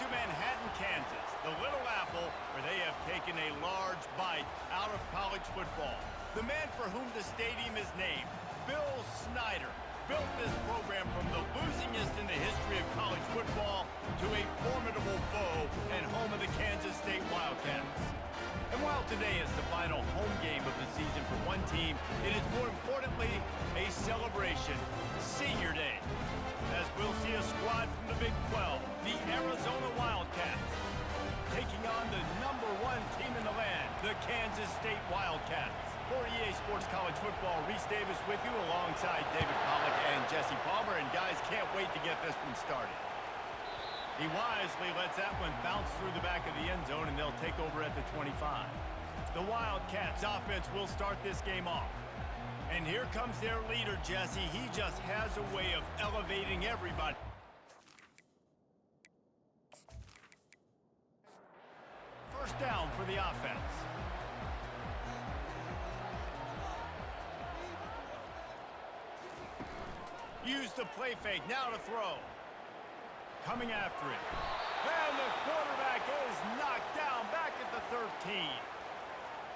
to Manhattan, Kansas, the Little Apple, where they have taken a large bite out of college football. The man for whom the stadium is named, Bill Snyder, built this program from the losingest in the history of college football to a formidable foe and home of the Kansas State Wildcats. And while today is the final home game of the season for one team, it is more importantly a celebration, Senior Day, as we'll see a squad from the Big 12, the Arizona Wildcats, taking on the #1 team in the land, the Kansas State Wildcats. For EA Sports College Football, Reese Davis with you alongside David Pollack and Jesse Palmer, and guys, can't wait to get this one started. He wisely lets that one bounce through the back of the end zone, and they'll take over at the 25. The Wildcats offense will start this game off. And here comes their leader, Jesse. He just has a way of elevating everybody. First down for the offense. Use the play fake, now to throw. Coming after it. And the quarterback is knocked down back at the 13.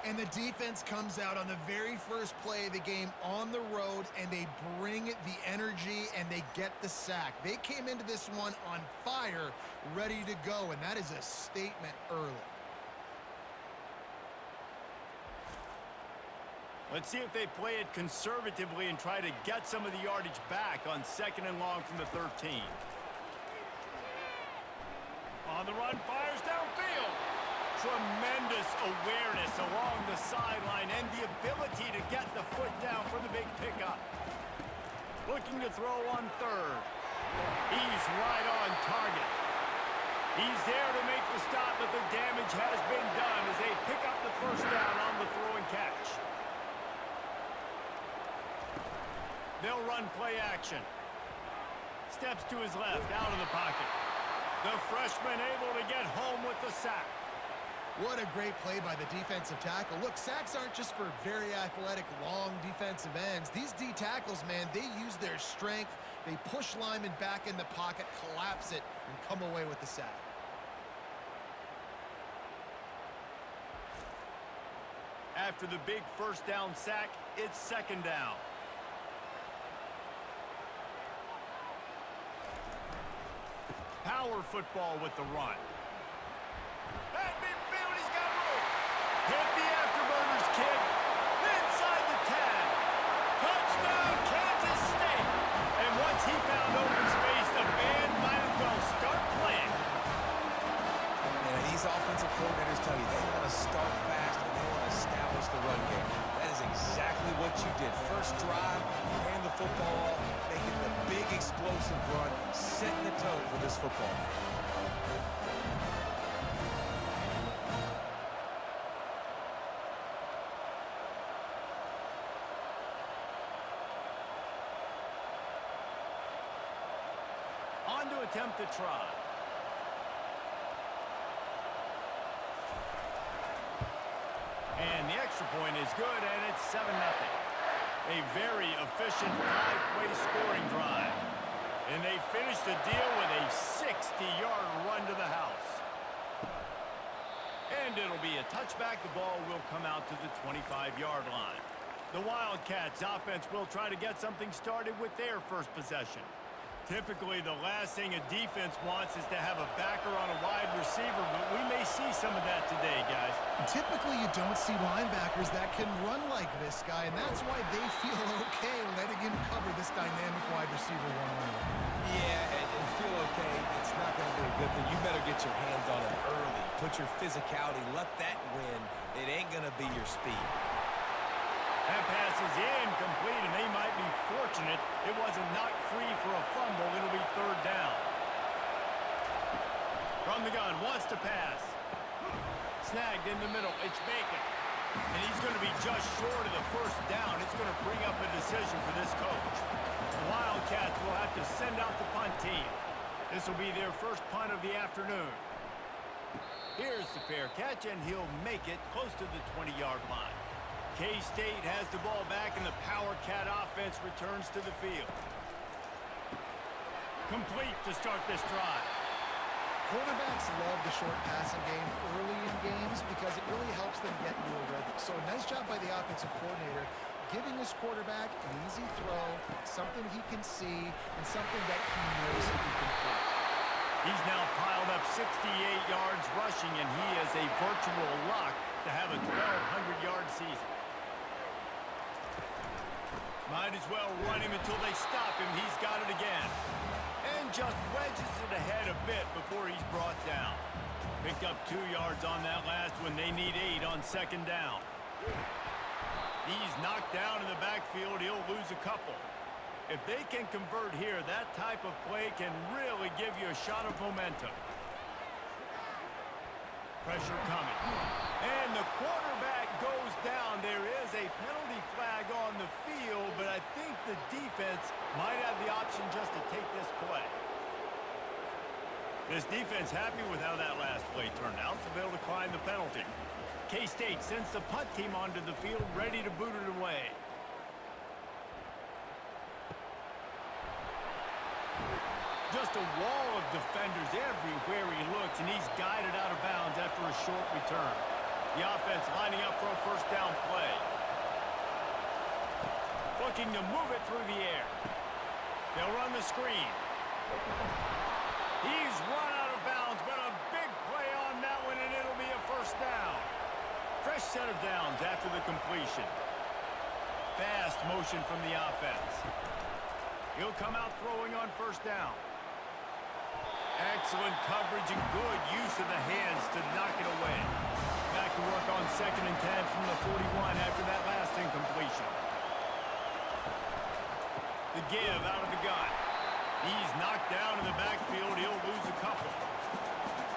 And the defense comes out on the very first play of the game on the road, and they bring the energy, and they get the sack. They came into this one on fire, ready to go, and that is a statement early. Let's see if they play it conservatively and try to get some of the yardage back on 2nd and long from the 13. On the run, fires downfield. Tremendous awareness along the sideline and the ability to get the foot down for the big pickup. Looking to throw on 3rd. He's right on target. He's there to make the stop, but the damage has been done as they pick up the first down on the throw and catch. They'll run play action. Steps to his left, out of the pocket. The freshman able to get home with the sack. What a great play by the defensive tackle. Look, sacks aren't just for very athletic, long defensive ends. These D tackles, man, they use their strength. They push linemen back in the pocket, collapse it, and come away with the sack. After the big first down sack, it's 2nd down. Power football with the run. At midfield, he's got room. Hit the afterburners, kid. Inside the 10. Touchdown, Kansas State. And once he found open space, the band might as well start playing. Yeah, these offensive coordinators tell you they want to start fast and they want to establish the run game. That is exactly what you did. First drive, hand the football off, making the big explosive run, setting the tone for this football. On to attempt the try. And the extra point is good, and it's 7-0. A very efficient 5-play scoring drive. And they finish the deal with a 60-yard run to the house. And it'll be a touchback. The ball will come out to the 25-yard line. The Wildcats offense will try to get something started with their first possession. Typically, the last thing a defense wants is to have a backer on a wide receiver, but we may see some of that today, guys. Typically, you don't see linebackers that can run like this guy, and that's why they feel okay letting him cover this dynamic wide receiver one-on-one. Yeah, and feel okay, it's not going to be a good thing. You better get your hands on it early. Put your physicality, let that win. It ain't going to be your speed. That pass is incomplete, and they might be fortunate it wasn't knocked free for a fumble. It'll be 3rd down. From the gun, wants to pass. Snagged in the middle. It's Bacon. And he's going to be just short of the first down. It's going to bring up a decision for this coach. The Wildcats will have to send out the punt team. This will be their first punt of the afternoon. Here's the fair catch, and he'll make it close to the 20-yard line. K-State has the ball back, and the Power Cat offense returns to the field. Complete to start this drive. Quarterbacks love the short passing game early in games because it really helps them get into a rhythm. So a nice job by the offensive coordinator giving his quarterback an easy throw, something he can see, and something that he knows he can complete. He's now piled up 68 yards rushing, and he is a virtual lock to have a 1,200-yard season. Might as well run him until they stop him. He's got it again. And just wedges it ahead a bit before he's brought down. Picked up 2 yards on that last one. They need 8 on second down. He's knocked down in the backfield. He'll lose a couple. If they can convert here, that type of play can really give you a shot of momentum. Pressure coming. And the quarterback goes down. There is a penalty flag on the field, but I think the defense might have the option just to take this play. This defense happy with how that last play turned out, so they'll decline the penalty. K-State sends the punt team onto the field, ready to boot it away. Just a wall of defenders everywhere he looks, and he's guided out of bounds after a short return. The offense lining up for a first down play. Looking to move it through the air. They'll run the screen. He's run out of bounds, but a big play on that one, and it'll be a first down. Fresh set of downs after the completion. Fast motion from the offense. He'll come out throwing on first down. Excellent coverage and good use of the hands to knock it away. Back to work on second and 10 from the 41 after that last incompletion. The give out of the gun. He's knocked down in the backfield. He'll lose a couple.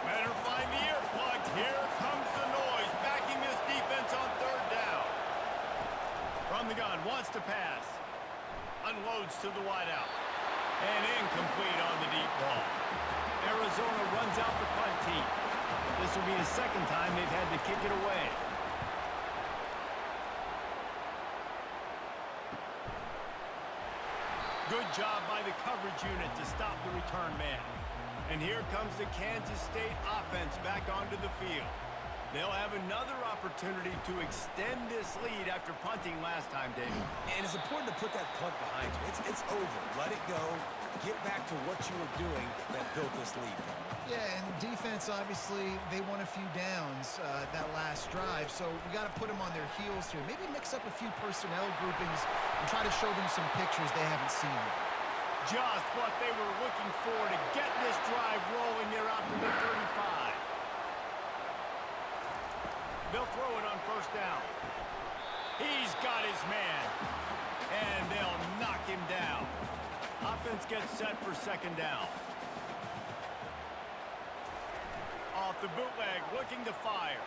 Better find the earplugs. Here comes the noise, backing this defense on third down. From the gun, wants to pass. Unloads to the wideout. And incomplete on the deep ball. Arizona runs out the punt team. This will be the second time they've had to kick it away. Good job by the coverage unit to stop the return man. And here comes the Kansas State offense back onto the field. They'll have another opportunity to extend this lead after punting last time, David. And it's important to put that punt behind you. It's over. Let it go. Get back to what you were doing that built this lead. Yeah, and defense, obviously, they won a few downs that last drive, so we got to put them on their heels here. Maybe mix up a few personnel groupings and try to show them some pictures they haven't seen yet. Just what they were looking for to get this drive rolling. They're out to the 35. They'll throw it on first down. He's got his man. And they'll knock him down. Offense gets set for second down. Off the bootleg, looking to fire.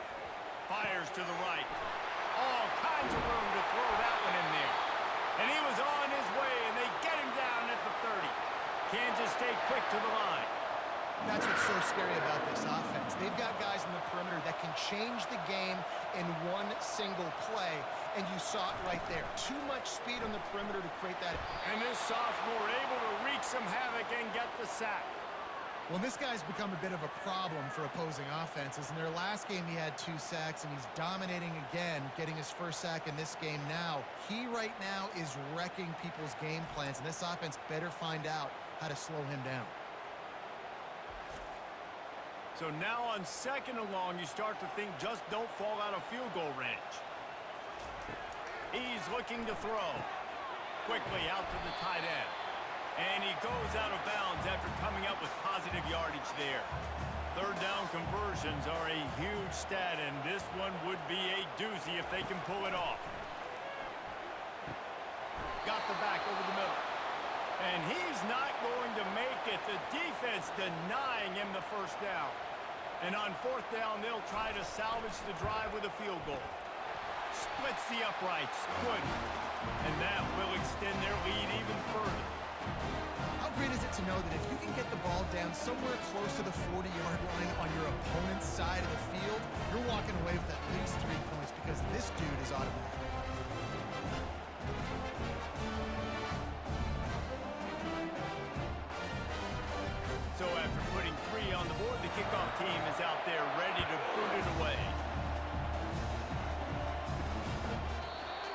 Fires to the right. All kinds of room to throw that one in there. And he was on his way, and they get him down at the 30. Kansas State quick to the line. That's what's so scary about this offense. They've got guys in the perimeter that can change the game in one single play, and you saw it right there. Too much speed on the perimeter to create that. And this sophomore able to wreak some havoc and get the sack. Well, this guy's become a bit of a problem for opposing offenses. In their last game, he had 2 sacks, and he's dominating again, getting his first sack in this game now. He right now is wrecking people's game plans, and this offense better find out how to slow him down. So now on second and long, you start to think just don't fall out of field goal range. He's looking to throw. Quickly out to the tight end. And he goes out of bounds after coming up with positive yardage there. Third down conversions are a huge stat, and this one would be a doozy if they can pull it off. Got the back over the middle. And he's not going to make it. The defense denying him the first down. And on fourth down, they'll try to salvage the drive with a field goal. Splits the uprights. Good. And that will extend their lead even further. How great is it to know that if you can get the ball down somewhere close to the 40-yard line on your opponent's side of the field, you're walking away with at least 3 points because this dude is automatic. So after putting 3 on the board. The kickoff team is out there ready to boot it away.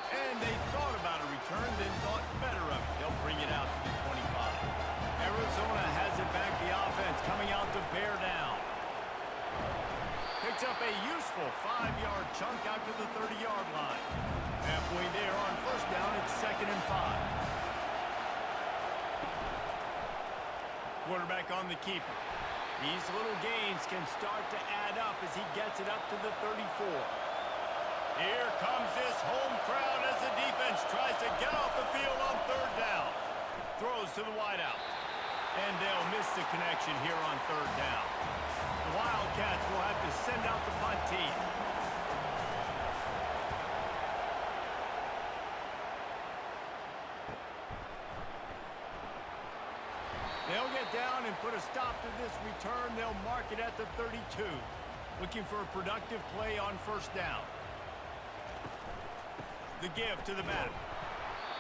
And they thought about a return, then thought better of it. They'll bring it out to the 25. Arizona has it back, the offense coming out to bear down. Picks up a useful 5-yard chunk out to the 30-yard line. Halfway there on first down, it's 2nd and 5. Quarterback on the keeper. These little gains can start to add up as he gets it up to the 34. Here comes this home crowd as the defense tries to get off the field on 3rd down. Throws to the wideout. And they'll miss the connection here on 3rd down. The Wildcats will have to send out the punt team. They'll get down and put a stop to this return. They'll mark it at the 32. Looking for a productive play on 1st down. The give to the back.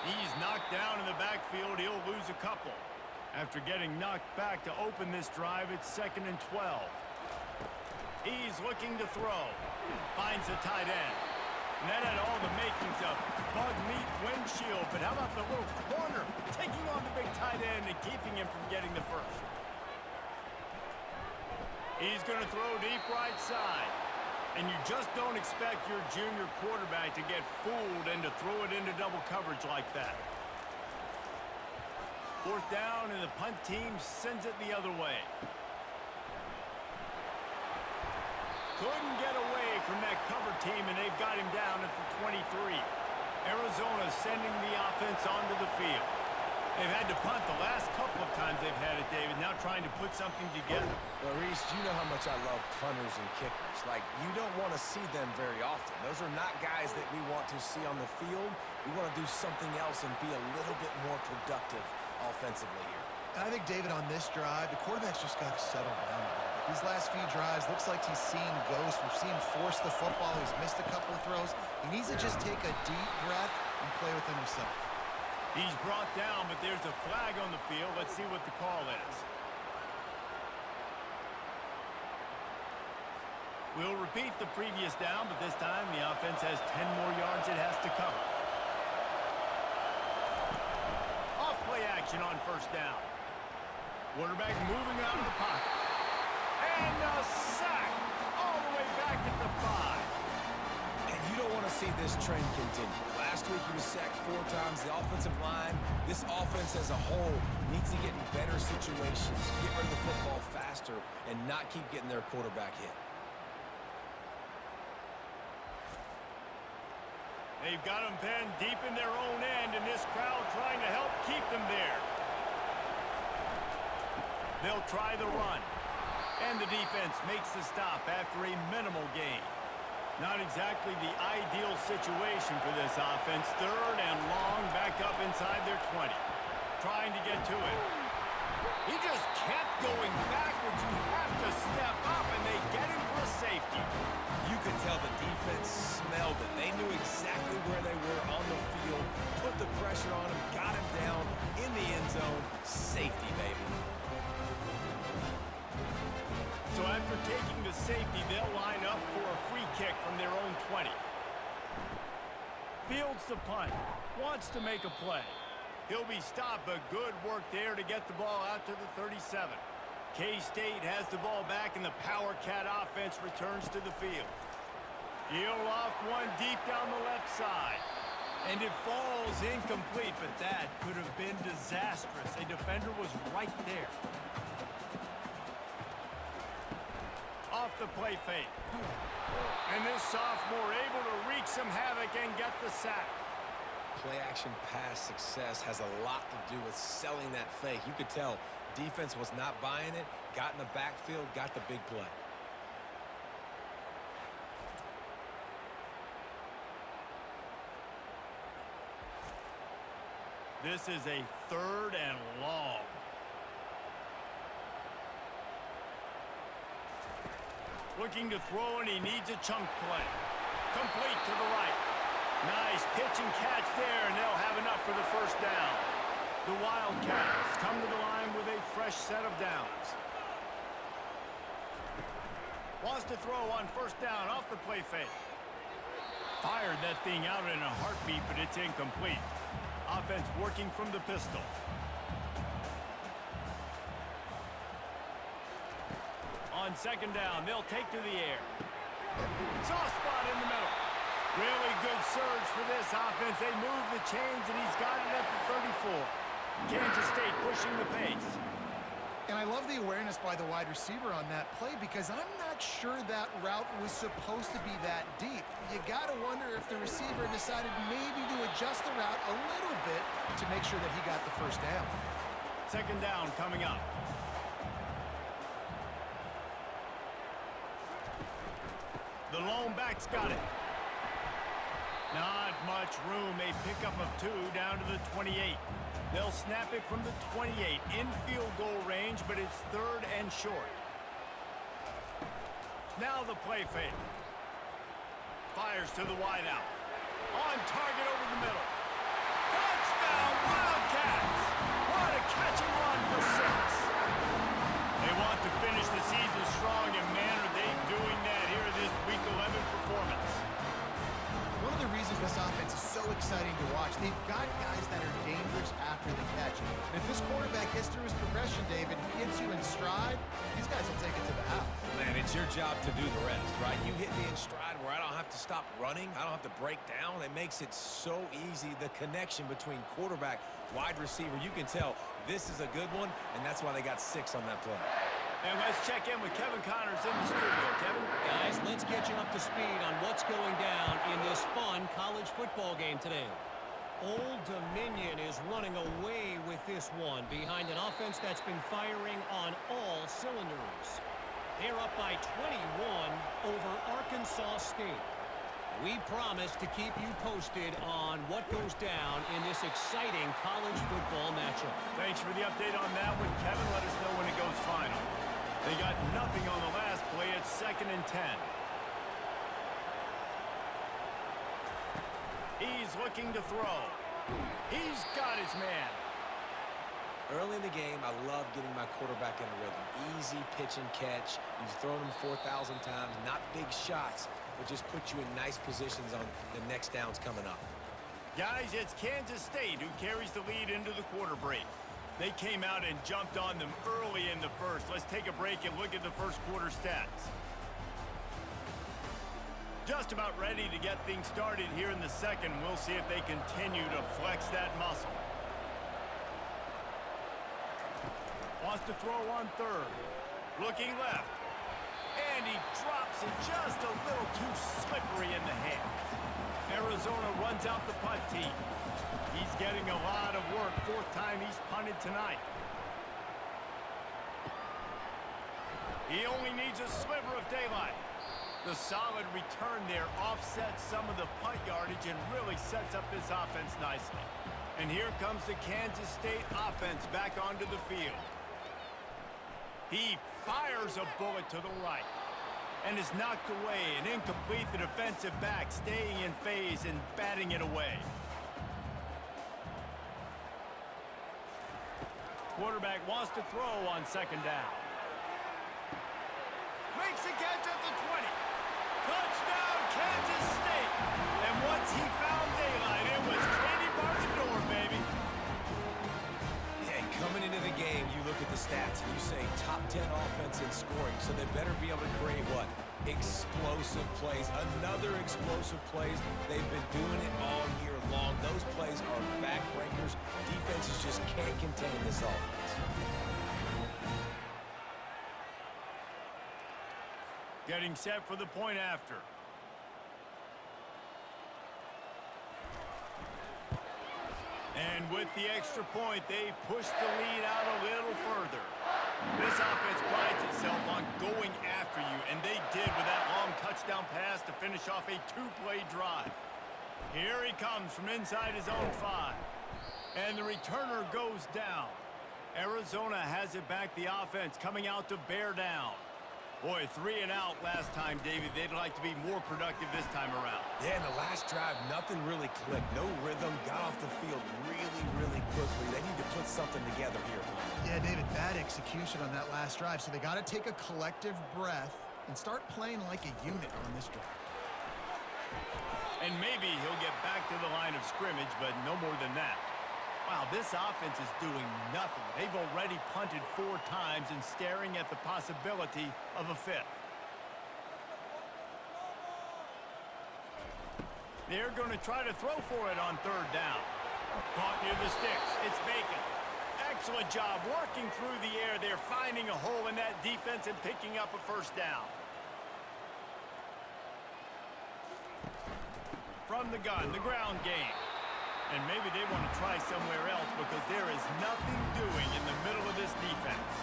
He's knocked down in the backfield. He'll lose a couple. After getting knocked back to open this drive, it's 2nd and 12. He's looking to throw. Finds a tight end. And that had all the makings of bug meat windshield. But how about the little corner taking on the big tight end and keeping him from getting the first? He's going to throw deep right side. And you just don't expect your junior quarterback to get fooled and to throw it into double coverage like that. 4th down, and the punt team sends it the other way. Couldn't get away from that cover team, and they've got him down at the 23. Arizona sending the offense onto the field. They've had to punt the last couple of times they've had it, David, now trying to put something together. Well, Reese, you know how much I love punters and kickers. Like, you don't want to see them very often. Those are not guys that we want to see on the field. We want to do something else and be a little bit more productive offensively here. And I think, David, on this drive, the quarterback's just got to settle down a little bit. These last few drives, looks like he's seen ghosts. We've seen him force the football. He's missed a couple of throws. He needs to just take a deep breath and play within himself. He's brought down, but there's a flag on the field. Let's see what the call is. We'll repeat the previous down, but this time the offense has 10 more yards it has to cover. Off play action on 1st down. Quarterback moving out of the pocket. And a sack all the way back at the 5. And you don't want to see this trend continue. Last week he was sacked 4 times. The offensive line, this offense as a whole, needs to get in better situations, get rid of the football faster, and not keep getting their quarterback hit. They've got them penned deep in their own end, and this crowd trying to help keep them there. They'll try the run. And the defense makes the stop after a minimal gain. Not exactly the ideal situation for this offense. 3rd and long, back up inside their 20. Trying to get to it. He just kept going backwards. You have to step up, and they get him for a safety. You could tell the defense smelled it. They knew exactly where they were on the field, put the pressure on him, got him down in the end zone. Safety, baby. So after taking the safety, they'll line up for a free kick from their own 20. Fields the punt. Wants to make a play. He'll be stopped, but good work there to get the ball out to the 37. K-State has the ball back, and the Power Cat offense returns to the field. He'll loft one deep down the left side. And it falls incomplete, but that could have been disastrous. A defender was right there. Off the play fake. And this sophomore able to wreak some havoc and get the sack. Play-action pass success has a lot to do with selling that fake. You could tell defense was not buying it, got in the backfield, got the big play. This is a 3rd and long. Looking to throw, and he needs a chunk play. Complete to the right. Nice pitch and catch there, and they'll have enough for the 1st down. The Wildcats come to the line with a fresh set of downs. Wants to throw on first down off the play fake. Fired that thing out in a heartbeat, but it's incomplete. Offense working from the pistol. On second down, they'll take to the air. Soft spot in the middle. Really good surge for this offense. They move the chains, and he's got it at the 34. Kansas State pushing the pace. And I love the awareness by the wide receiver on that play because I'm not sure that route was supposed to be that deep. You got to wonder if the receiver decided maybe to adjust the route a little bit to make sure that he got the first down. Second down coming up. The lone back's got it. Not much room. A pickup of 2 down to the 28. They'll snap it from the 28 in field goal range, but it's third and short. Now the play fake. Fires to the wideout. On target over the middle. Touchdown, Wildcats! What a catch and run for 6. They want to finish the season strong, and man, are they doing that here in this Week 11 performance. One of the reasons this offense is so exciting to watch, they've got guys that are dangerous after the catch. And if this quarterback gets through his progression, David, gets you in stride, these guys will take it to the house. Man, it's your job to do the rest, right? You hit me in stride where I don't have to stop running. I don't have to break down. It makes it so easy. The connection between quarterback, wide receiver, you can tell this is a good one, and that's why they got 6 on that play. And let's check in with Kevin Connors in the studio. Kevin? Guys, let's get you up to speed on what's going down in this fun college football game today. Old Dominion is running away with this one behind an offense that's been firing on all cylinders. They're up by 21 over Arkansas State. We promise to keep you posted on what goes down in this exciting college football matchup. Thanks for the update on that one, Kevin. Let us know when it goes final. They got nothing on the last play. It's 2nd and 10. He's looking to throw. He's got his man. Early in the game, I love getting my quarterback in a rhythm. Easy pitch and catch. You've thrown him 4,000 times. Not big shots, but just put you in nice positions on the next downs coming up. Guys, it's Kansas State who carries the lead into the quarter break. They came out and jumped on them early in the first. Let's take a break and look at the first quarter stats. Just about ready to get things started here in the second. We'll see if they continue to flex that muscle. Wants to throw on third. Looking left. And he drops it just a little too slippery in the hands. Arizona runs out the punt team. He's getting a lot of work. 4th time he's punted tonight. He only needs a sliver of daylight. The solid return there offsets some of the punt yardage and really sets up this offense nicely. And here comes the Kansas State offense back onto the field. He fires a bullet to the right and is knocked away and incomplete. The defensive back staying in phase and batting it away. Quarterback wants to throw on second down. Makes a catch at the 20. Touchdown, Kansas State. And once he found daylight, it was Katie bar the door, baby. Yeah, and coming into the game, you look at the stats and you say top 10 offense in scoring, so they better be able to create what? Explosive plays. Another explosive plays. They've been doing it all year long. Those plays are backbreakers. Defenses just can't contain this offense. Getting set for the point after. And with the extra point, they push the lead out a little further. This offense prides itself on going after you, and they did with that long touchdown pass to finish off a 2-play drive. Here he comes from inside his own 5. And the returner goes down. Arizona has it back, the offense coming out to bear down. Boy, 3 and out last time, David. They'd like to be more productive this time around. Yeah, in the last drive, nothing really clicked. No rhythm, got off the field really quickly. They need to put something together here. Yeah, David, bad execution on that last drive. So they got to take a collective breath and start playing like a unit on this drive. And maybe he'll get back to the line of scrimmage, but no more than that. Wow, this offense is doing nothing. They've already punted 4 times and staring at the possibility of a 5th. They're going to try to throw for it on 3rd down. Caught near the sticks. It's Bacon. Excellent job working through the air. They're finding a hole in that defense and picking up a 1st down. From the gun, the ground game. And maybe they want to try somewhere else because there is nothing doing in the middle of this defense.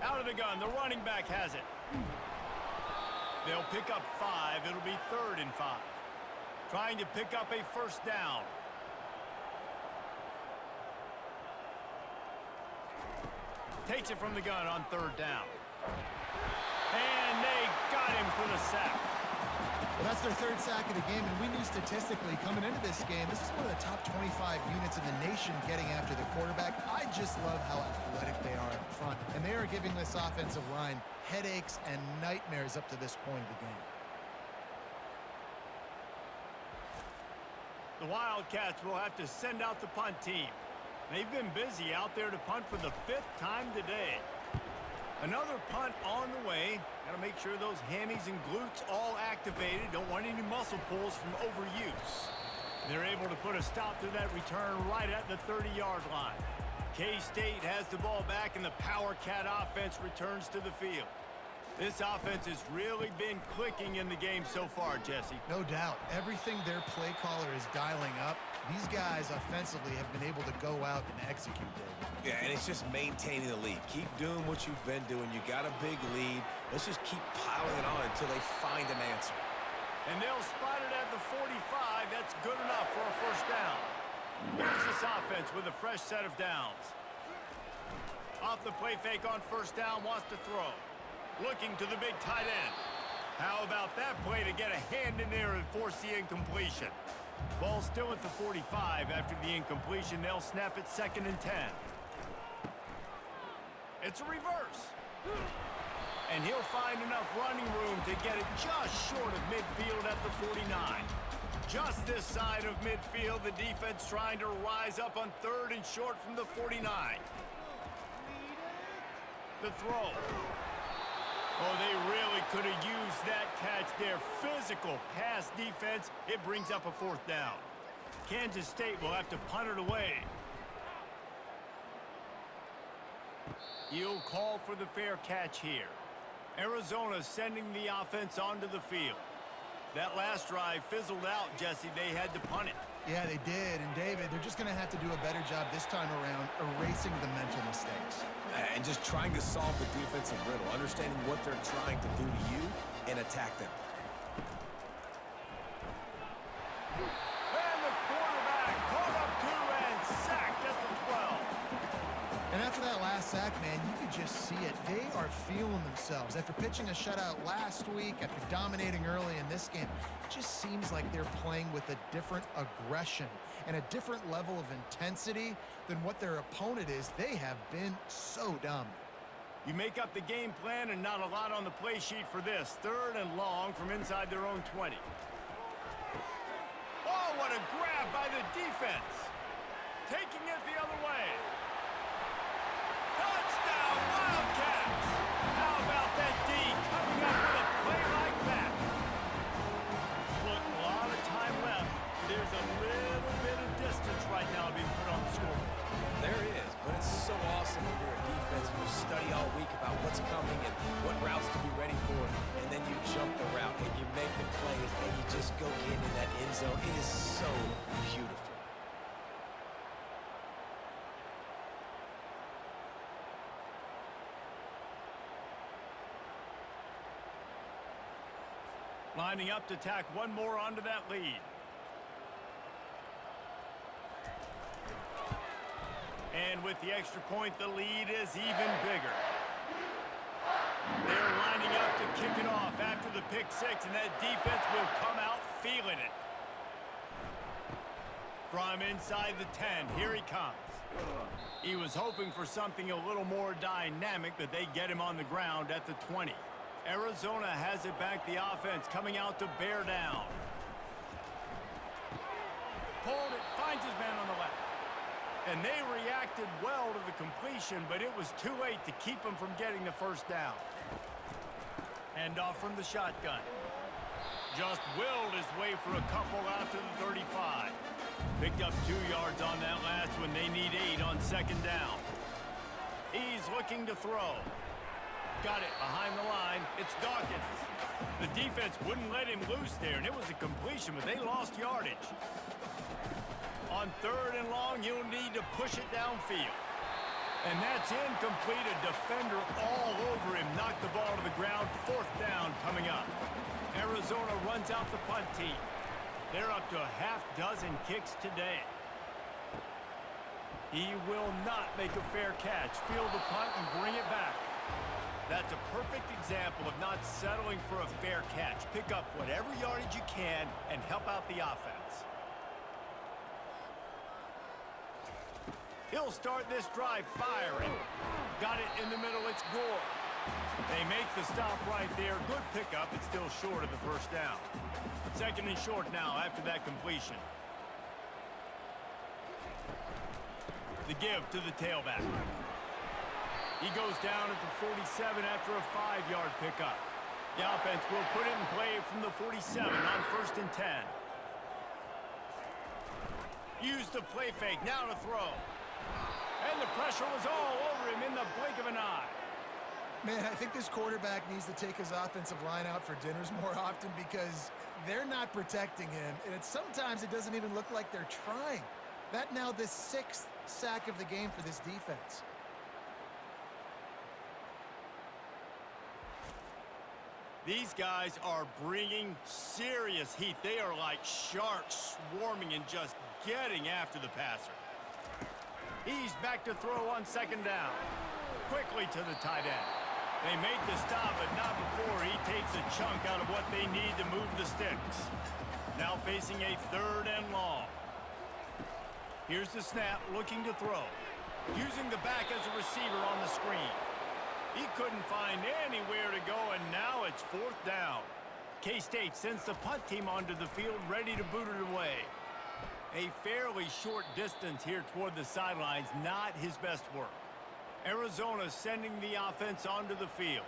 Out of the gun, the running back has it. They'll pick up 5. It'll be 3rd and 5. Trying to pick up a 1st down. Takes it from the gun on 3rd down. And they got him for the sack. Well, that's their 3rd sack of the game, and we knew statistically coming into this game, this is one of the top 25 units in the nation getting after the quarterback. I just love how athletic they are up front, and they are giving this offensive line headaches and nightmares up to this point of the game. The Wildcats will have to send out the punt team. They've been busy out there to punt for the 5th time today. Another punt on the way. Got to make sure those hammies and glutes all activated. Don't want any muscle pulls from overuse. They're able to put a stop to that return right at the 30-yard line. K-State has the ball back, and the Power Cat offense returns to the field. This offense has really been clicking in the game so far, Jesse. No doubt. Everything their play caller is dialing up, these guys offensively have been able to go out and execute, David. Yeah, and it's just maintaining the lead. Keep doing what you've been doing. You got a big lead. Let's just keep piling it on until they find an answer. And they'll spot it at the 45. That's good enough for a 1st down. Here's this offense with a fresh set of downs. Off the play fake on 1st down, wants to throw. Looking to the big tight end. How about that play to get a hand in there and force the incompletion? Ball still at the 45 after the incompletion. They'll snap it 2nd and 10. It's a reverse. And he'll find enough running room to get it just short of midfield at the 49. Just this side of midfield, the defense trying to rise up on 3rd and short from the 49. The throw. Oh, they really could have used that catch there. Physical pass defense. It brings up a 4th down. Kansas State will have to punt it away. You'll call for the fair catch here. Arizona sending the offense onto the field. That last drive fizzled out, Jesse. They had to punt it. Yeah, they did. And, David, they're just going to have to do a better job this time around erasing the mental mistakes. And just trying to solve the defensive riddle, understanding what they're trying to do to you and attack them. And the quarterback caught up to and sacked at the 12. And after that last sack, man, you could just see it. They are feeling themselves. After pitching a shutout last week, after dominating early in this game, it just seems like they're playing with a different aggression and a different level of intensity than what their opponent is. They have been so dominant. You make up the game plan and not a lot on the play sheet for this. 3rd and long from inside their own 20. Oh, what a grab by the defense. Taking it the other way. Touchdown, Wildcats! How about that D coming up with a play like that? Look, a lot of time left. There's a little bit of distance right now being put on the score. There is, but it's so awesome when you're a defense and you study all week about what's coming and what routes to be ready for, and then you jump the route and you make the plays and you just go get in that end zone. It is so beautiful. Lining up to tack one more onto that lead. And with the extra point, the lead is even bigger. They're lining up to kick it off after the pick 6, and that defense will come out feeling it. From inside the 10, here he comes. He was hoping for something a little more dynamic, but they get him on the ground at the 20. Arizona has it back, the offense coming out to bear down. Pulled it, finds his man on the left. And they reacted well to the completion, but it was too late to keep him from getting the first down. Hand off from the shotgun. Just willed his way for a couple out to the 35. Picked up 2 yards on that last one. They need 8 on second down. He's looking to throw. Got it behind the line. It's Dawkins. The defense wouldn't let him loose there, and it was a completion, but they lost yardage. On 3rd and long, you'll need to push it downfield. And that's incomplete. A defender all over him. Knocked the ball to the ground. 4th down coming up. Arizona runs out the punt team. They're up to a half-dozen kicks today. He will not make a fair catch. Field the punt and bring it back. That's a perfect example of not settling for a fair catch. Pick up whatever yardage you can and help out the offense. He'll start this drive firing. Got it in the middle. It's Gore. They make the stop right there. Good pickup. It's still short of the first down. 2nd and short now after that completion. The give to the tailback. He goes down at the 47 after a 5-yard pickup. The offense will put it in play from the 47 on 1st and 10. Use the play fake. Now to throw. And the pressure was all over him in the blink of an eye. Man, I think this quarterback needs to take his offensive line out for dinners more often because they're not protecting him. And sometimes it doesn't even look like they're trying. That now the 6th sack of the game for this defense. These guys are bringing serious heat. They are like sharks swarming and just getting after the passer. He's back to throw on 2nd down. Quickly to the tight end. They make the stop, but not before he takes a chunk out of what they need to move the sticks. Now facing a 3rd and long. Here's the snap, looking to throw. Using the back as a receiver on the screen. He couldn't find anywhere to go, and now it's 4th down. K-State sends the punt team onto the field, ready to boot it away. A fairly short distance here toward the sidelines, not his best work. Arizona sending the offense onto the field.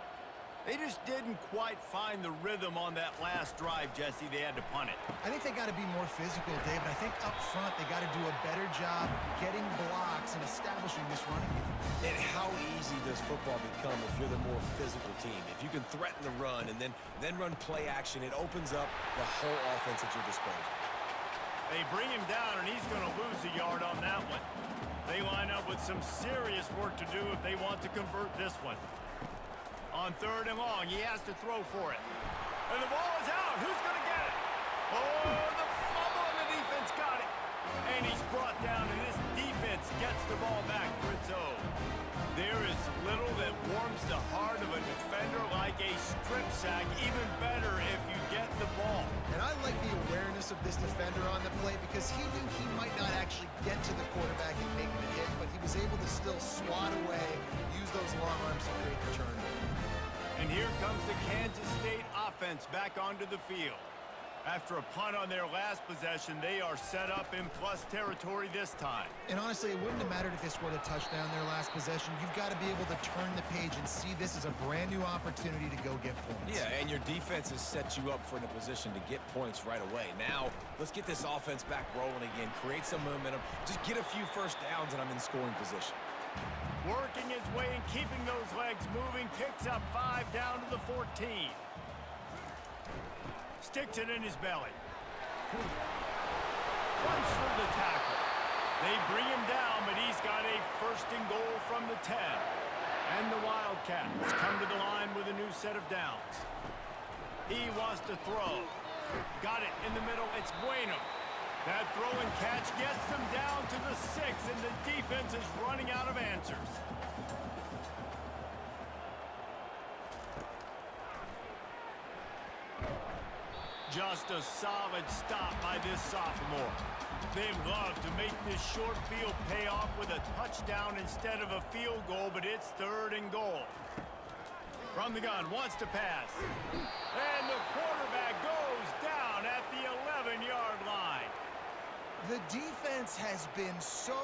They just didn't quite find the rhythm on that last drive, Jesse. They had to punt it. I think they got to be more physical, David. I think up front they got to do a better job getting blocks and establishing this running game. And how easy does football become if you're the more physical team? If you can threaten the run and then run play action, it opens up the whole offense at your disposal. They bring him down, and he's going to lose a yard on that one. They line up with some serious work to do if they want to convert this one. On 3rd and long, he has to throw for it. And the ball is out. Who's going to get it? Oh, the fumble, and the defense got it. And he's brought down, and this defense gets the ball back for its own. There is little that warms the heart of a defender like a strip sack. Even better if you get the ball. And I like the awareness of this defender on the play because he knew he might not actually get to the quarterback and make the hit, but he was able to still swat away, use those long arms to create the turnover. And here comes the Kansas State offense back onto the field. After a punt on their last possession, they are set up in plus territory this time. And honestly, it wouldn't have mattered if they scored a touchdown their last possession. You've got to be able to turn the page and see this as a brand new opportunity to go get points. Yeah, and your defense has set you up for in a position to get points right away. Now, let's get this offense back rolling again, create some momentum, just get a few first downs, and I'm in scoring position. Working his way and keeping those legs moving, picks up 5 down to the 14. Sticks it in his belly. Runs through the tackle. They bring him down, but he's got a 1st and goal from the 10. And the Wildcats come to the line with a new set of downs. He wants to throw. Got it in the middle. It's Bueno. That throw and catch gets them down to the 6, and the defense is running out of answers. Just a solid stop by this sophomore. They love to make this short field pay off with a touchdown instead of a field goal, but it's 3rd and goal. From the gun, wants to pass. And the quarterback goes down at the 11-yard line. The defense has been so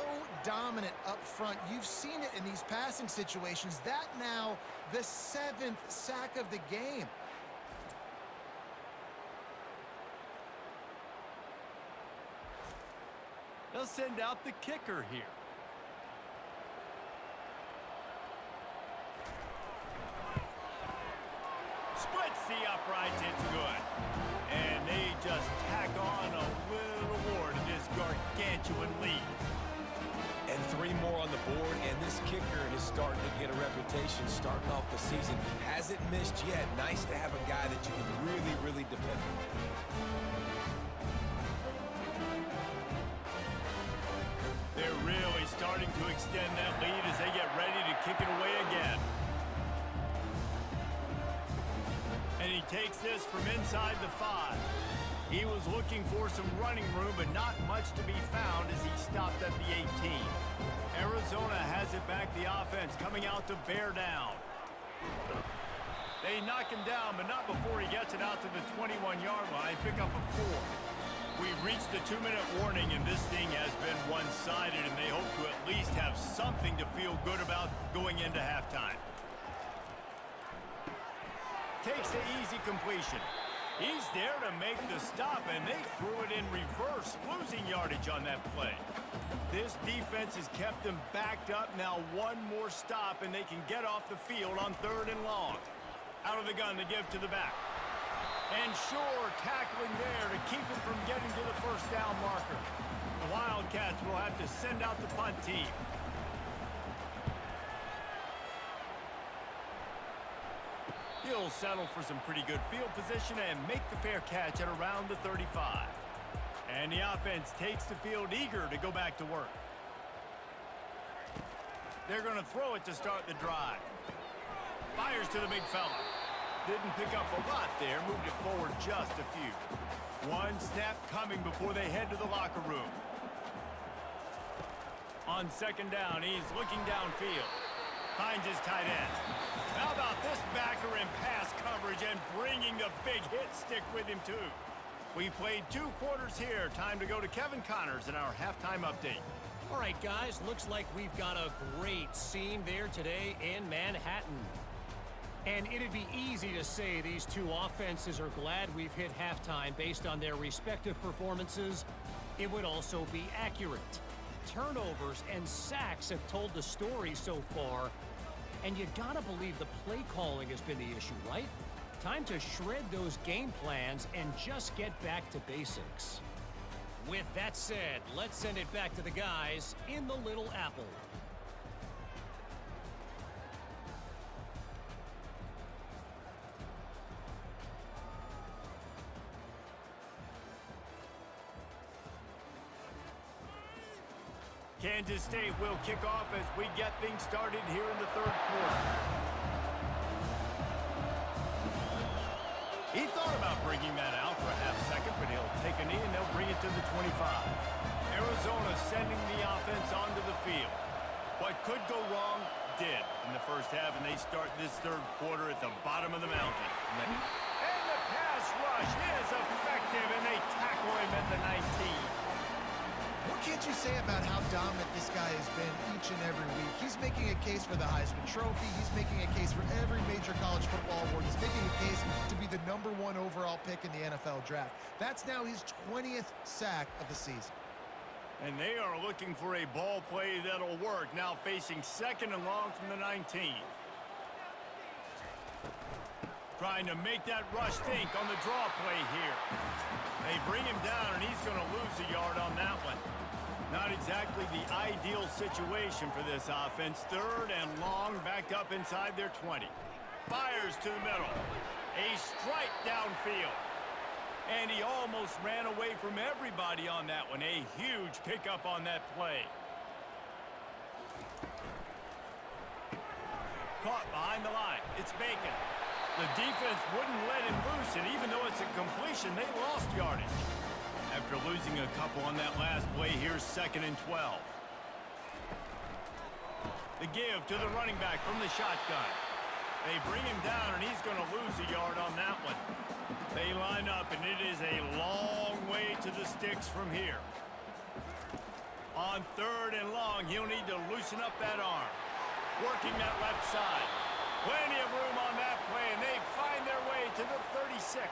dominant up front. You've seen it in these passing situations. That now the 7th sack of the game. They'll send out the kicker here. Splits the uprights, it's good. And they just tack on a little more to this gargantuan lead. And 3 more on the board, and this kicker is starting to get a reputation starting off the season. Hasn't missed yet. Nice to have a guy that you can really, really depend on. They're really starting to extend that lead as they get ready to kick it away again. And he takes this from inside the 5. He was looking for some running room, but not much to be found as he stopped at the 18. Arizona has it back, the offense coming out to bear down. They knock him down, but not before he gets it out to the 21-yard line. Pick up a 4. We've reached the 2-minute warning, and this thing has been one-sided, and they hope to at least have something to feel good about going into halftime. Takes the easy completion. He's there to make the stop, and they threw it in reverse, losing yardage on that play. This defense has kept them backed up. Now 1 more stop, and they can get off the field on 3rd and long. Out of the gun to give to the back. And sure, tackling there to keep him from getting to the 1st down marker. The Wildcats will have to send out the punt team. He'll settle for some pretty good field position and make the fair catch at around the 35. And the offense takes the field eager to go back to work. They're going to throw it to start the drive. Fires to the big fella. Didn't pick up a lot there, moved it forward just a few. 1 snap coming before they head to the locker room. On 2nd down, he's looking downfield. Finds his tight end. How about this backer in pass coverage and bringing the big hit stick with him too? We played 2 quarters here. Time to go to Kevin Connors in our halftime update. All right, guys, looks like we've got a great scene there today in Manhattan. And it'd be easy to say these 2 offenses are glad we've hit halftime based on their respective performances. It would also be accurate. Turnovers and sacks have told the story so far. And you gotta believe the play calling has been the issue, right? Time to shred those game plans and just get back to basics. With that said, let's send it back to the guys in the Little Apple. Kansas State will kick off as we get things started here in the 3rd quarter. He thought about bringing that out for a half second, but he'll take a knee and they'll bring it to the 25. Arizona sending the offense onto the field. What could go wrong did in the 1st half, and they start this 3rd quarter at the bottom of the mountain. And the pass rush is effective, and they tackle him at the 19. What can't you say about how dominant this guy has been each and every week? He's making a case for the Heisman Trophy. He's making a case for every major college football award. He's making a case to be the #1 overall pick in the NFL draft. That's now his 20th sack of the season. And they are looking for a ball play that'll work. Now facing 2nd and long from the 19. Trying to make that rush think on the draw play here. They bring him down, and he's going to lose a yard on that one. Not exactly the ideal situation for this offense. 3rd and long, backed up inside their 20. Fires to the middle. A strike downfield. And he almost ran away from everybody on that one. A huge pickup on that play. Caught behind the line. It's Bacon. The defense wouldn't let him loose, and even though it's a completion, they lost yardage. Have after losing a couple on that last play. Here's 2nd and 12. The give to the running back from the shotgun. They bring him down, and he's going to lose a yard on that one. They line up, and it is a long way to the sticks from here. On 3rd and long, he'll need to loosen up that arm. Working that left side. Plenty of room on that play, and they find their way to the 36.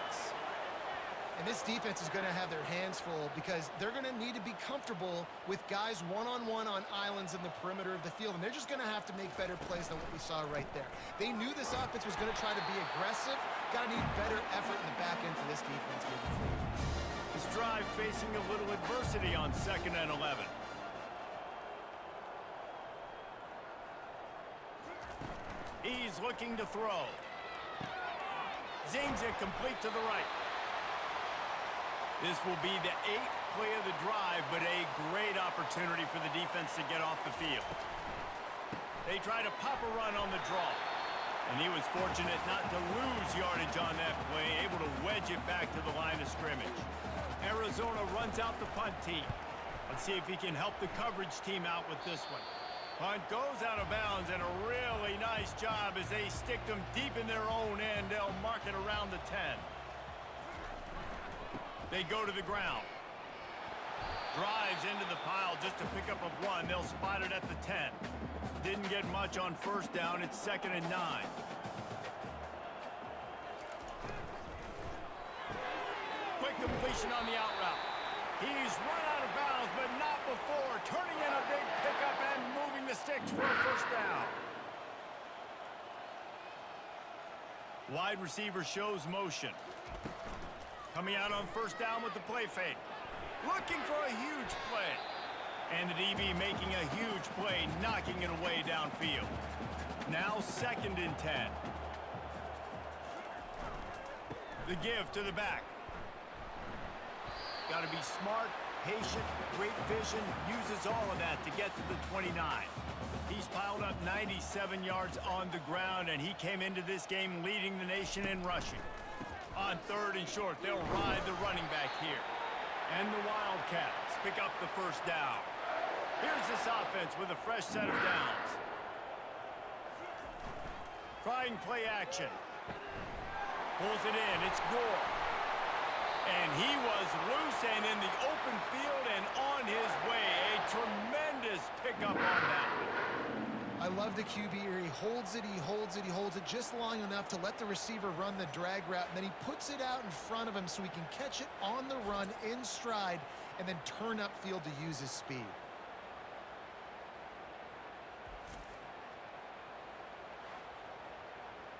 And this defense is going to have their hands full because they're going to need to be comfortable with guys one-on-one on islands in the perimeter of the field. And they're just going to have to make better plays than what we saw right there. They knew this offense was going to try to be aggressive. Got to need better effort in the back end for this defense moving forward. This drive facing a little adversity on 2nd and 11. He's looking to throw. Zings it complete to the right. This will be the 8th play of the drive, but a great opportunity for the defense to get off the field. They try to pop a run on the draw, and he was fortunate not to lose yardage on that play, able to wedge it back to the line of scrimmage. Arizona runs out the punt team. Let's see if he can help the coverage team out with this one. Punt goes out of bounds, and a really nice job as they stick them deep in their own end. They'll mark it around the 10. They go to the ground. Drives into the pile just to pick up a 1. They'll spot it at the 10. Didn't get much on 1st down. It's 2nd and 9. Quick completion on the out route. He's run out of bounds, but not before. Turning in a big pickup and moving the sticks for a 1st down. Wide receiver shows motion. Coming out on 1st down with the play fake. Looking for a huge play. And the DB making a huge play, knocking it away downfield. Now 2nd and 10. The give to the back. Got to be smart, patient, great vision, uses all of that to get to the 29. He's piled up 97 yards on the ground, and he came into this game leading the nation in rushing. On 3rd and short, they'll ride the running back here. And the Wildcats pick up the 1st down. Here's this offense with a fresh set of downs. Trying play action. Pulls it in. It's Gore. And he was loose and in the open field and on his way. A tremendous pickup on that one. I love the QB here. He holds it, he holds it, he holds it just long enough to let the receiver run the drag route, and then he puts it out in front of him so he can catch it on the run in stride and then turn upfield to use his speed.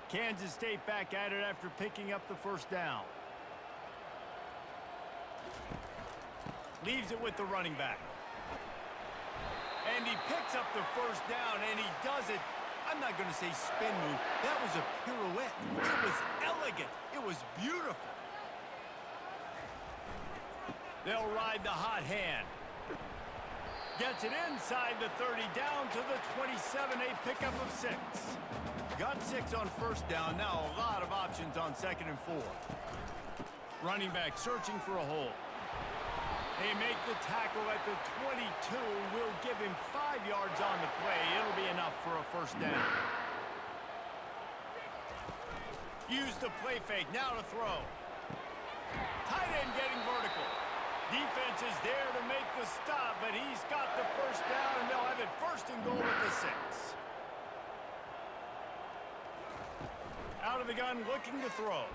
Kansas State back at it after picking up the 1st down. Leaves it with the running back. And he picks up the 1st down, and he does it. I'm not going to say spin move. That was a pirouette. It was elegant. It was beautiful. They'll ride the hot hand. Gets it inside the 30, down to the 27, a pickup of 6. Got 6 on 1st down. Now a lot of options on 2nd and 4. Running back searching for a hole. They make the tackle at the 22. Will give him 5 yards on the play. It'll be enough for a 1st down. Use the play fake. Now to throw. Tight end getting vertical. Defense is there to make the stop, but he's got the 1st down, and they'll have it 1st and goal at the 6. Out of the gun, looking to throw.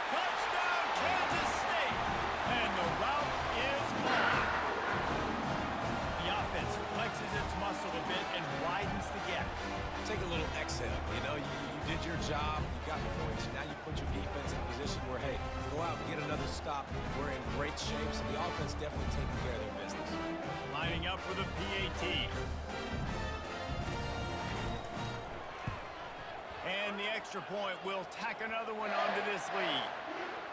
Touchdown, Kansas State! And the route is on. The offense flexes its muscle a bit and widens the gap. Take a little exhale. You know, you did your job. You got points. Now you put your defense in a position where, hey, go out and get another stop. We're in great shape, so the offense definitely taking care of their business. Lining up for the PAT. And the extra point will tack another one onto this lead.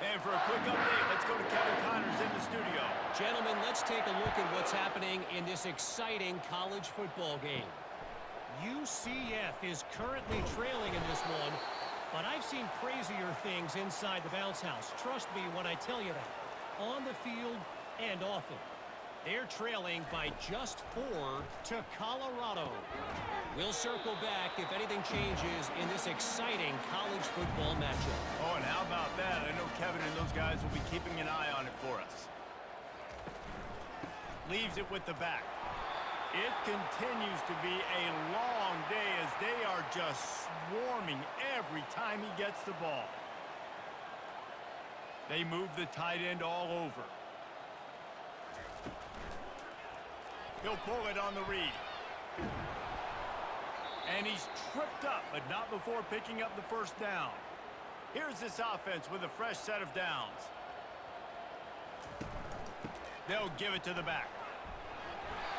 And for a quick update, let's go to Kevin Connors in the studio. Gentlemen, let's take a look at what's happening in this exciting college football game. UCF is currently trailing in this one, But I've seen crazier things inside the bounce house. Trust me when I tell you that. On the field and off it. They're trailing by just 4 to Colorado. We'll circle back if anything changes in this exciting college football matchup. Oh, and how about that? I know Kevin and those guys will be keeping an eye on it for us. Leaves it with the back. It continues to be a long day as they are just swarming every time he gets the ball. They move the tight end all over. He'll pull it on the read. And he's tripped up, but not before picking up the first down. Here's this offense with a fresh set of downs. They'll give it to the back.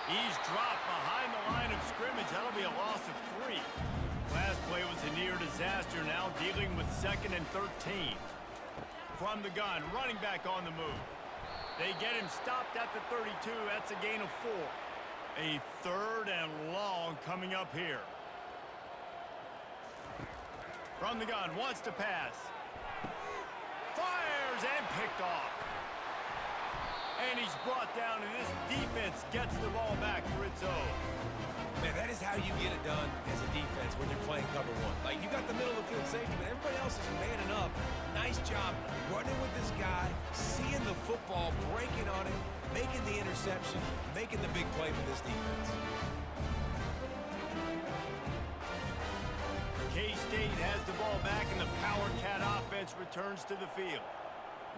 He's dropped behind the line of scrimmage. That'll be a loss of 3. Last play was a near disaster, now dealing with 2nd and 13. From the gun, running back on the move. They get him stopped at the 32. That's a gain of 4. A 3rd and long coming up here. From the gun, wants to pass. Fires and picked off. And he's brought down, and this defense gets the ball back for its own. Man, that is how you get it done as a defense when you're playing cover 1. Like, you got the middle of the field safety, but everybody else is manning up. Nice job running with this guy, seeing the football, breaking on it, making the interception, making the big play for this defense. K-State has the ball back, and the Power Cat offense returns to the field.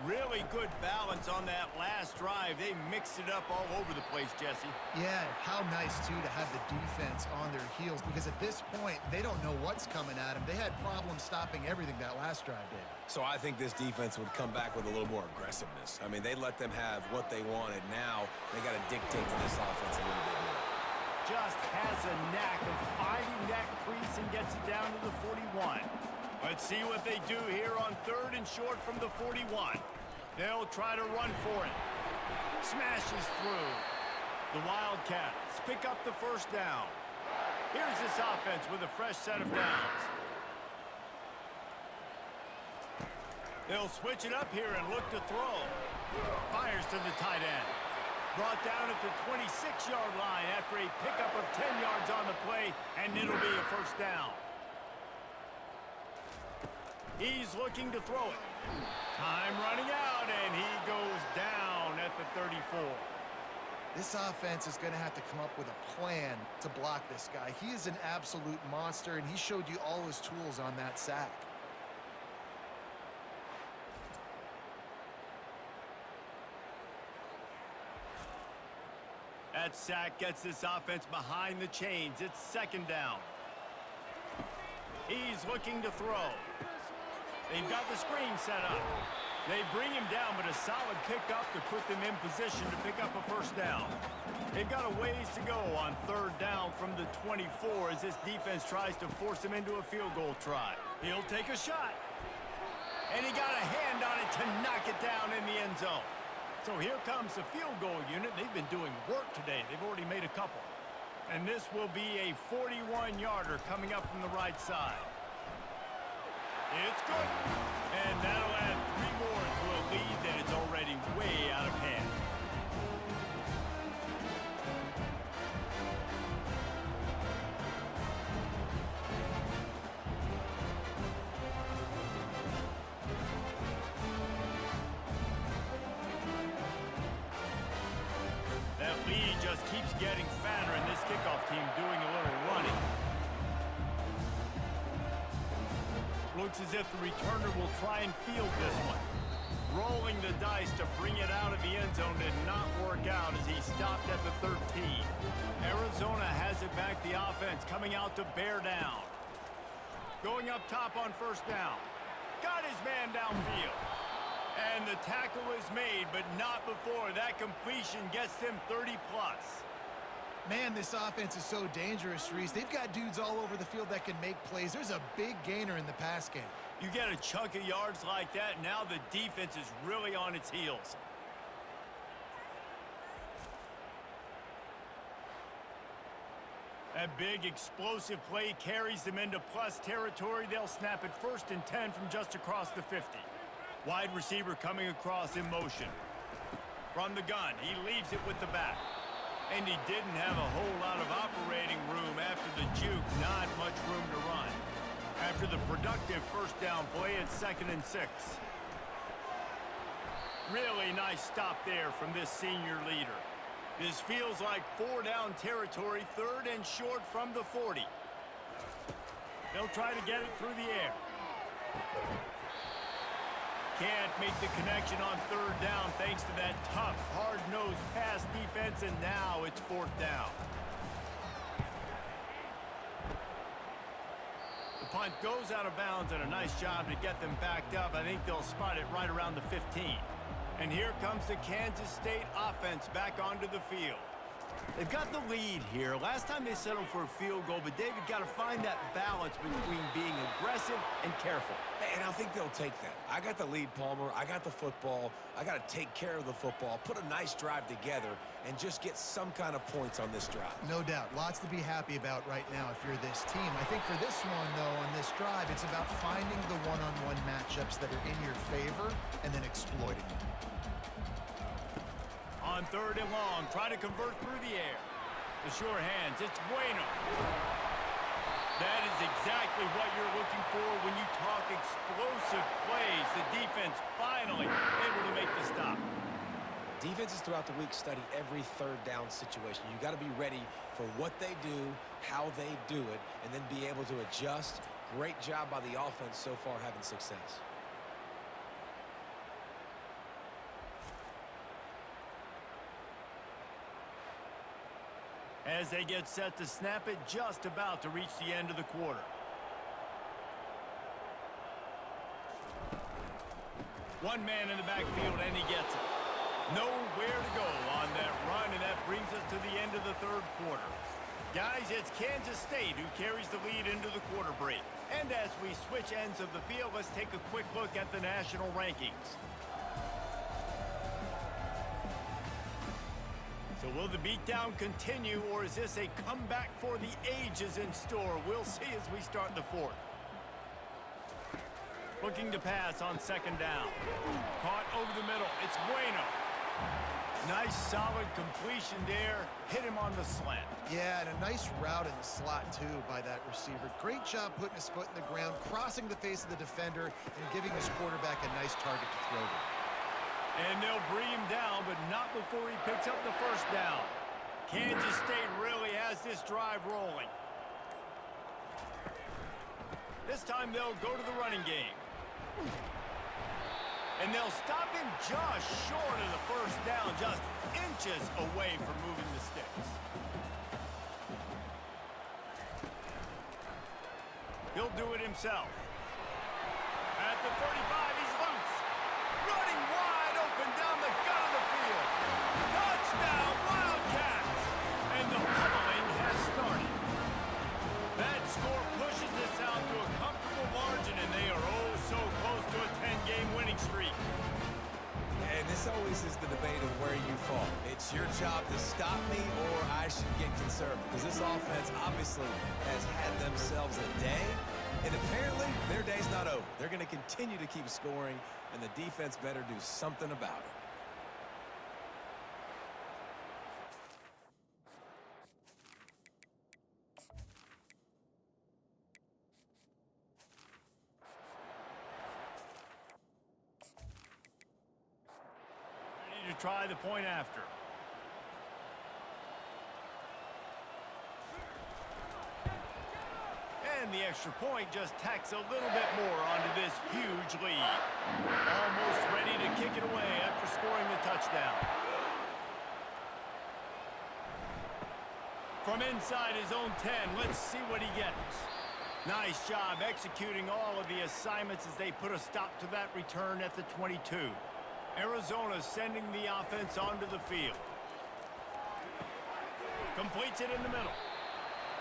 Really good balance on that last drive. They mixed it up all over the place, Jesse. Yeah, how nice, too, to have the defense on their heels, because at this point, they don't know what's coming at them. They had problems stopping everything that last drive did. So I think this defense would come back with a little more aggressiveness. I mean, they let them have what they wanted. Now they got to dictate to this offense a little bit more. Just has a knack of finding that crease and gets it down to the 41. Let's see what they do here on 3rd and short from the 41. They'll try to run for it. Smashes through. The Wildcats pick up the first down. Here's this offense with a fresh set of downs. They'll switch it up here and look to throw. Fires to the tight end. Brought down at the 26-yard line after a pickup of 10 yards on the play, and it'll be a first down. He's looking to throw it. Time running out, and he goes down at the 34. This offense is going to have to come up with a plan to block this guy. He is an absolute monster, and he showed you all his tools on that sack. That sack gets this offense behind the chains. It's 2nd down. He's looking to throw. They've got the screen set up. They bring him down, but a solid pickup to put them in position to pick up a first down. They've got a ways to go on 3rd down from the 24 as this defense tries to force him into a field goal try. He'll take a shot. And he got a hand on it to knock it down in the end zone. So here comes the field goal unit. They've been doing work today. They've already made a couple. And this will be a 41-yarder coming up from the right side. It's good. And that'll add 3 more to a lead that is already way out of hand. That lead just keeps getting fatter, and this kickoff team doing a little running. Looks as if the returner will try and field this one. Rolling the dice to bring it out of the end zone did not work out as he stopped at the 13. Arizona has it back, the offense coming out to bear down. Going up top on first down. Got his man downfield. And the tackle is made, but not before that completion gets them 30-plus. Man, this offense is so dangerous, Reese. They've got dudes all over the field that can make plays. There's a big gainer in the pass game. You get a chunk of yards like that, now the defense is really on its heels. That big explosive play carries them into plus territory. They'll snap it 1st and 10 from just across the 50. Wide receiver coming across in motion. From the gun, he leaves it with the back. And he didn't have a whole lot of operating room after the juke. Not much room to run. After the productive first down play, it's 2nd and 6. Really nice stop there from this senior leader. This feels like 4-down territory, 3rd and short from the 40. They'll try to get it through the air. Can't make the connection on 3rd down thanks to that tough, hard-nosed pass defense, and now it's 4th down. The punt goes out of bounds, and a nice job to get them backed up. I think they'll spot it right around the 15. And here comes the Kansas State offense back onto the field. They've got the lead here. Last time they settled for a field goal, but David got to find that balance between being aggressive and careful. And I think they'll take that. I got the lead, Palmer. I got the football. I got to take care of the football, put a nice drive together, and just get some kind of points on this drive. No doubt. Lots to be happy about right now if you're this team. I think for this one, though, on this drive, it's about finding the one-on-one matchups that are in your favor and then exploiting them. On 3rd and long, try to convert through the air. The sure hands, it's Bueno. That is exactly what you're looking for when you talk explosive plays. The defense finally able to make the stop. Defenses throughout the week study every 3rd down situation. You got to be ready for what they do, how they do it, and then be able to adjust. Great job by the offense so far having success. As they get set to snap it, just about to reach the end of the quarter. One man in the backfield, and he gets it. Nowhere to go on that run, and that brings us to the end of the 3rd quarter. Guys, it's Kansas State who carries the lead into the quarter break. And as we switch ends of the field, let's take a quick look at the national rankings. So will the beatdown continue, or is this a comeback for the ages in store? We'll see as we start the 4th. Looking to pass on 2nd down. Caught over the middle. It's Bueno. Nice, solid completion there. Hit him on the slant. Yeah, and a nice route in the slot, too, by that receiver. Great job putting his foot in the ground, crossing the face of the defender, and giving his quarterback a nice target to throw to. And they'll bring him down, but not before he picks up the 1st down. Kansas State really has this drive rolling. This time they'll go to the running game. And they'll stop him just short of the 1st down, just inches away from moving the sticks. He'll do it himself. At the 35, he's loose. Running wide open down the gut of the field. Touchdown, Wildcats! And the pummeling has started. That score pushes this out to a comfortable margin, and they are oh so close to a 10-game winning streak. And this always is the debate of where you fall. It's your job to stop me, or I should get conservative. Because this offense obviously has had themselves a day, and apparently their day's not over. They're going to continue to keep scoring, and the defense better do something about it. Ready to try the point after. And the extra point just tacks a little bit more onto this huge lead. Almost ready to kick it away after scoring the touchdown. From inside his own 10, let's see what he gets. Nice job executing all of the assignments as they put a stop to that return at the 22. Arizona sending the offense onto the field. Completes it in the middle.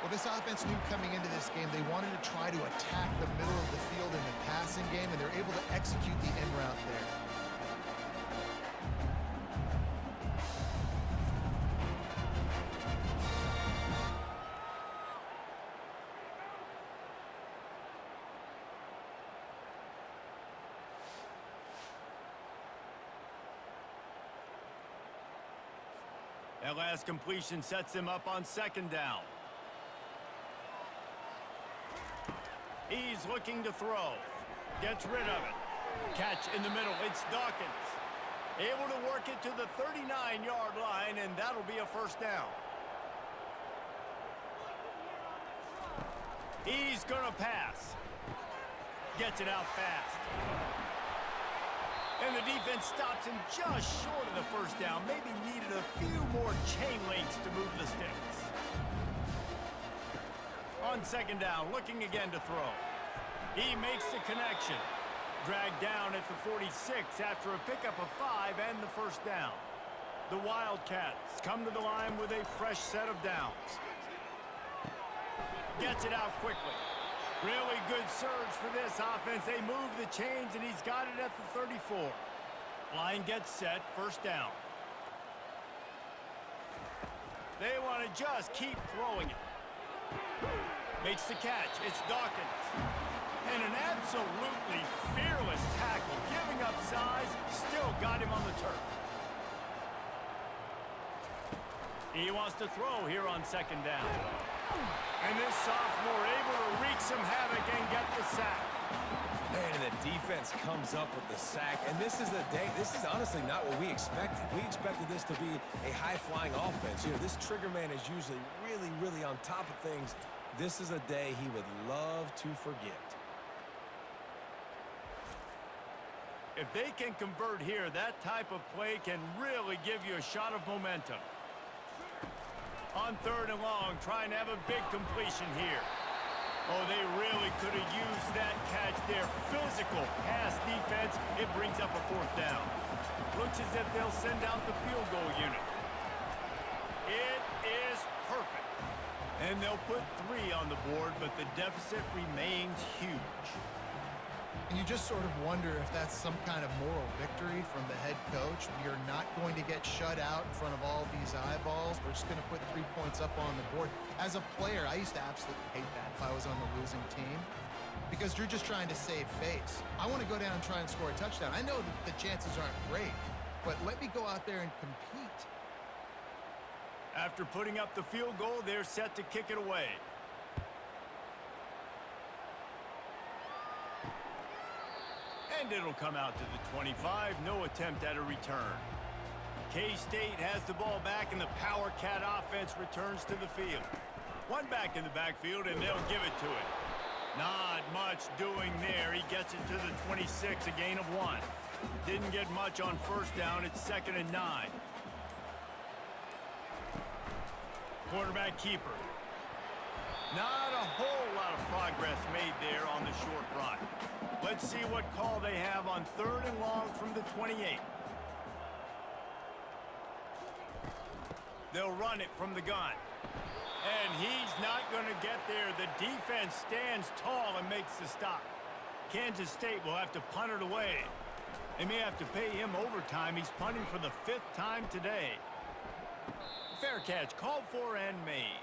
Well, this offense knew coming into this game they wanted to try to attack the middle of the field in the passing game, and they're able to execute the end route there. That last completion sets them up on second down. He's looking to throw. Gets rid of it. Catch in the middle. It's Dawkins. Able to work it to the 39-yard line, and that'll be a first down. He's going to pass. Gets it out fast. And the defense stops him just short of the first down. Maybe needed a few more chain links to move the sticks. On second down, looking again to throw. He makes the connection. Dragged down at the 46 after a pickup of 5 and the first down. The Wildcats come to the line with a fresh set of downs. Gets it out quickly. Really good surge for this offense. They move the chains, and he's got it at the 34. Line gets set, first down. They want to just keep throwing it. Makes the catch. It's Dawkins. And an absolutely fearless tackle, giving up size, still got him on the turf. He wants to throw here on second down. And this sophomore able to wreak some havoc and get the sack. And the defense comes up with the sack. And this is the day, this is honestly not what we expected. We expected this to be a high-flying offense. You know, this trigger man is usually really, really on top of things. This is a day he would love to forget. If they can convert here, that type of play can really give you a shot of momentum. On third and long, trying to have a big completion here. Oh, they really could have used that catch there. Physical pass defense. It brings up a fourth down. Looks as if they'll send out the field goal unit. It is perfect. And they'll put 3 on the board, but the deficit remains huge. And you just sort of wonder if that's some kind of moral victory from the head coach. We are not going to get shut out in front of all these eyeballs. We're just going to put 3 points up on the board. As a player, I used to absolutely hate that if I was on the losing team, because you're just trying to save face. I want to go down and try and score a touchdown. I know that the chances aren't great, but let me go out there and compete. After putting up the field goal, they're set to kick it away. And it'll come out to the 25. No attempt at a return. K-State has the ball back, and the Power Cat offense returns to the field. One back in the backfield, and they'll give it to him. Not much doing there. He gets it to the 26, a gain of 1. Didn't get much on first down. It's 2nd and 9. Quarterback keeper. Not a whole lot of progress made there on the short run. Let's see what call they have on third and long from the 28. They'll run it from the gun. And he's not going to get there. The defense stands tall and makes the stop. Kansas State will have to punt it away. They may have to pay him overtime. He's punting for the 5th time today. Fair catch, called for and made.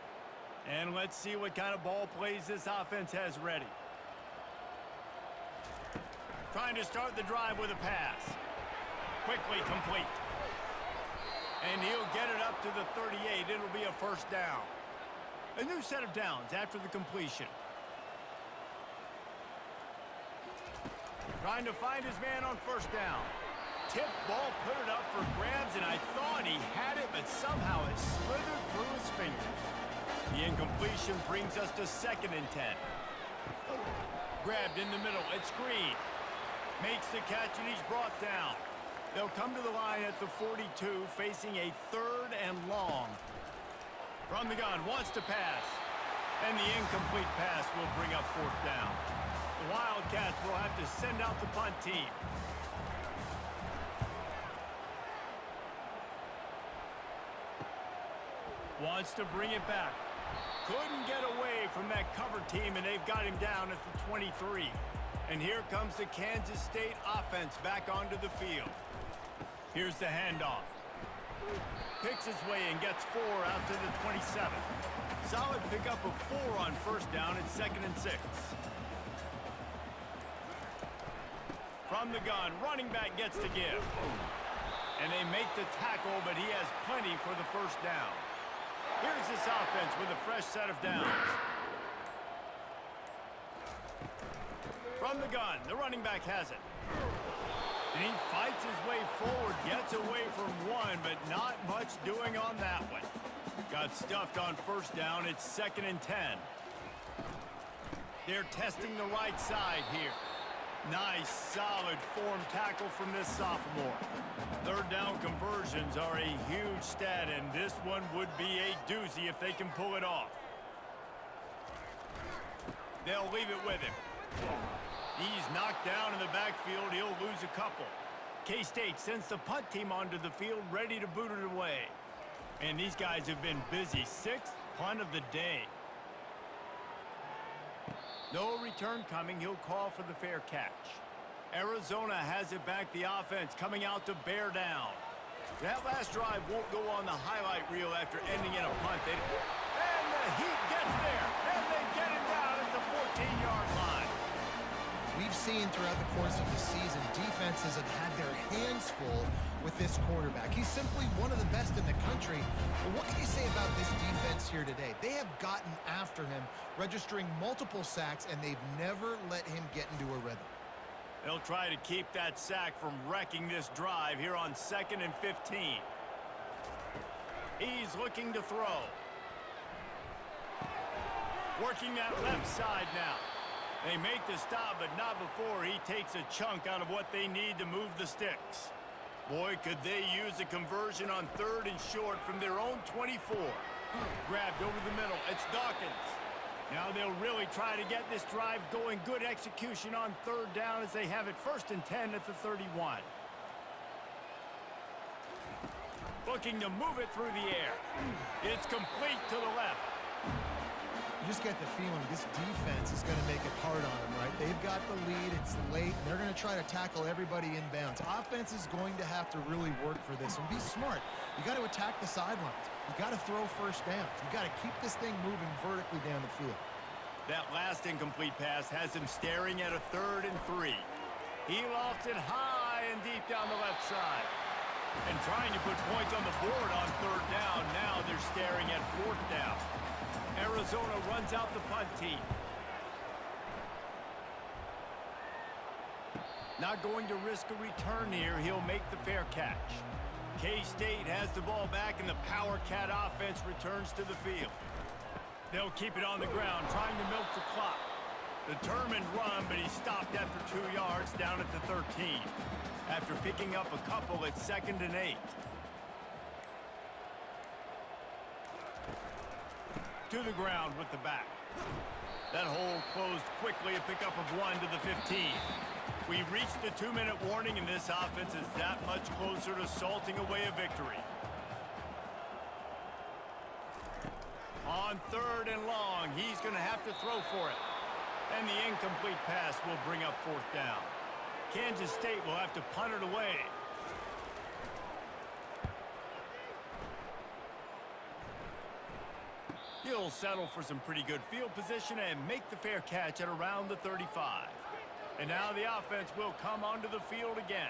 And let's see what kind of ball plays this offense has ready. Trying to start the drive with a pass. Quickly complete. And he'll get it up to the 38. It'll be a first down. A new set of downs after the completion. Trying to find his man on first down. Tip ball, put it up for grabs, and I thought he had it, but somehow it slithered through his fingers. The incompletion brings us to 2nd and 10. Grabbed in the middle. It's Green. Makes the catch, and he's brought down. They'll come to the line at the 42, facing a 3rd and long. From the gun, wants to pass. And the incomplete pass will bring up 4th down. The Wildcats will have to send out the punt team. Wants to bring it back. Couldn't get away from that cover team, and they've got him down at the 23. And here comes the Kansas State offense back onto the field. Here's the handoff. Picks his way and gets 4 out to the 27. Solid pickup of 4 on first down. It's 2nd and 6. From the gun, running back gets to give. And they make the tackle, but he has plenty for the first down. Here's this offense with a fresh set of downs. From the gun, the running back has it. And he fights his way forward, gets away from one, but not much doing on that one. Got stuffed on first down. It's 2nd and 10. They're testing the right side here. Nice, solid form tackle from this sophomore. Third down conversions are a huge stat, and this one would be a doozy if they can pull it off. They'll leave it with him. He's knocked down in the backfield. He'll lose a couple. K-State sends the punt team onto the field, ready to boot it away. And these guys have been busy. 6th punt of the day. No return coming. He'll call for the fair catch. Arizona has it back. The offense coming out to bear down. That last drive won't go on the highlight reel after ending in a punt. And the Heat gets there. And they get it down at the 14-yard line. We've seen throughout the course of the season, defenses have had their hands full with this quarterback. He's simply one of the best in the country. But what can you say about this defense here today? They have gotten after him, registering multiple sacks, and they've never let him get into a rhythm. They'll try to keep that sack from wrecking this drive here on 2nd and 15. He's looking to throw. Working that left side now. They make the stop, but not before he takes a chunk out of what they need to move the sticks. Boy, could they use a conversion on 3rd and short from their own 24. Grabbed over the middle. It's Dawkins. Now they'll really try to get this drive going. Good execution on 3rd down as they have it 1st and 10 at the 31. Looking to move it through the air. It's complete to the left. You just get the feeling this defense is going to make it hard on them, right? They've got the lead. It's late. And they're going to try to tackle everybody inbounds. Offense is going to have to really work for this and be smart. You got to attack the sidelines. You got to throw first downs. You got to keep this thing moving vertically down the field. That last incomplete pass has him staring at a 3rd and 3. He lofts it high and deep down the left side. And trying to put points on the board on 3rd down. Now they're staring at 4th down. Arizona runs out the punt team. Not going to risk a return here. He'll make the fair catch. K-State has the ball back, and the Power Cat offense returns to the field. They'll keep it on the ground, trying to milk the clock. Determined run, but he stopped after 2 yards down at the 13. After picking up a couple, it's 2nd and 8. To the ground with the back. That hole closed quickly, a pickup of 1 to the 15. We've reached the 2-minute warning, and this offense is that much closer to salting away a victory. On 3rd and long, he's going to have to throw for it. And the incomplete pass will bring up 4th down. Kansas State will have to punt it away. He'll settle for some pretty good field position and make the fair catch at around the 35. And now the offense will come onto the field again.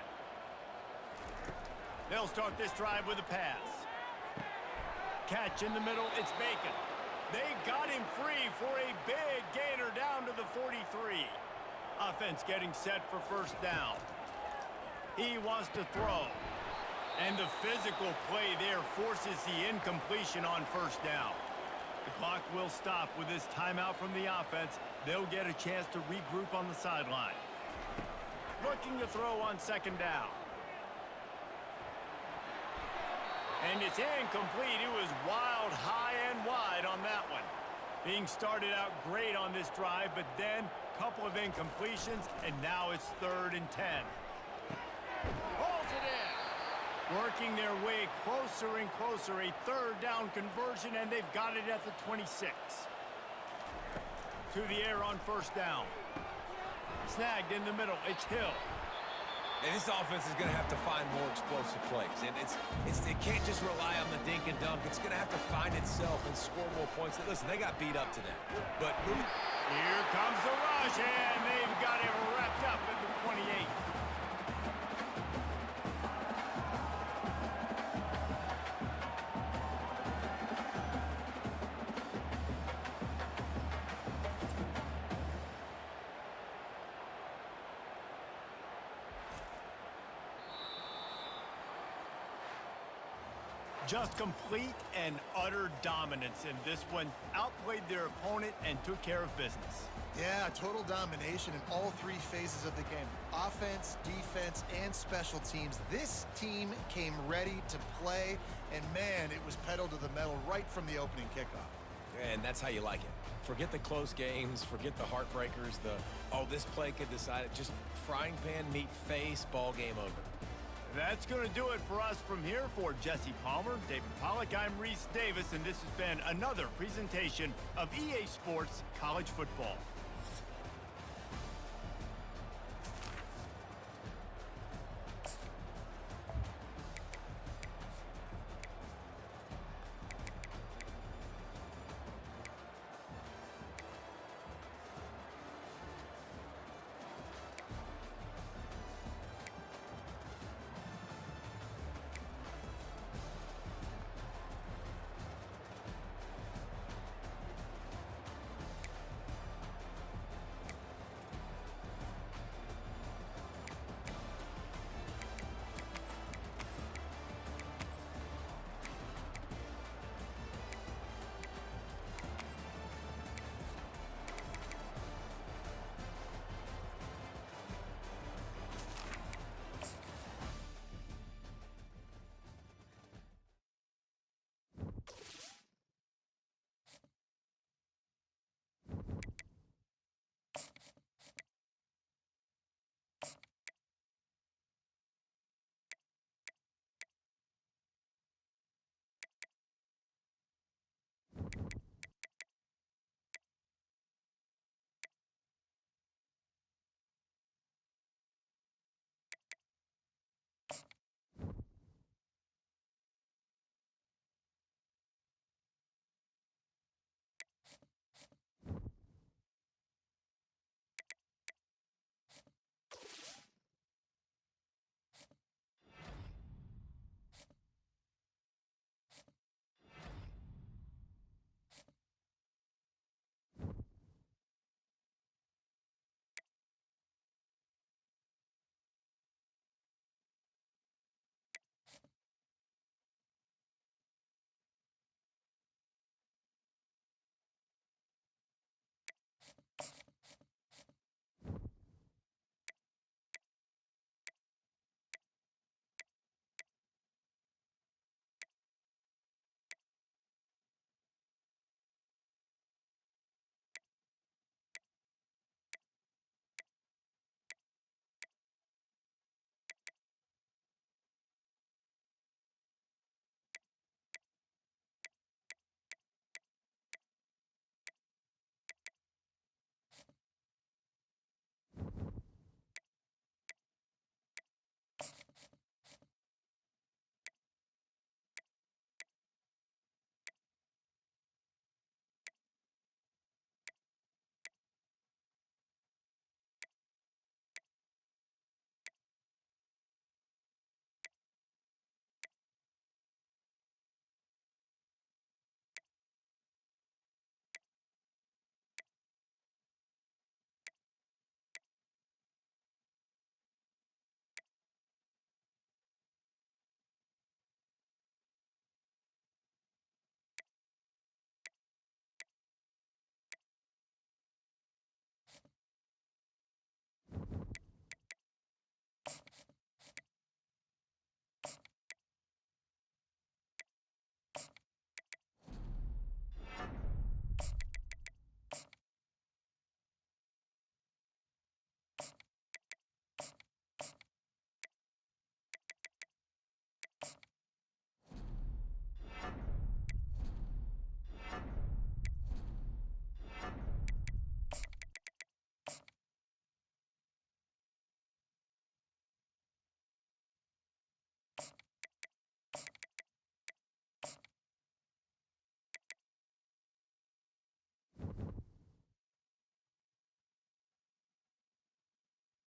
They'll start this drive with a pass. Catch in the middle, it's Bacon. They got him free for a big gainer down to the 43. Offense getting set for first down. He wants to throw. And the physical play there forces the incompletion on first down. The clock will stop with this timeout from the offense. They'll get a chance to regroup on the sideline. Looking to throw on 2nd down. And it's incomplete. It was wild, high and wide on that one. Being started out great on this drive, but then a couple of incompletions, and now it's 3rd and 10. Holds it in. Working their way closer and closer. A 3rd down conversion, and they've got it at the 26. To the air on first down. Snagged in the middle. It's Hill. And this offense is going to have to find more explosive plays. And it can't just rely on the dink and dunk. It's going to have to find itself and score more points. Listen, they got beat up today. But here comes the rush, and they've got it wrapped up at the 28. Just complete and utter dominance in this one. Outplayed their opponent and took care of business. Yeah, total domination in all three phases of the game. Offense, defense, and special teams. This team came ready to play, and man, it was pedal to the metal right from the opening kickoff. And that's how you like it. Forget the close games, forget the heartbreakers, oh, this play could decide it. Just frying pan, meat face, ball game over. That's going to do it for us from here. For Jesse Palmer, David Pollack, I'm Reese Davis, and this has been another presentation of EA Sports College Football.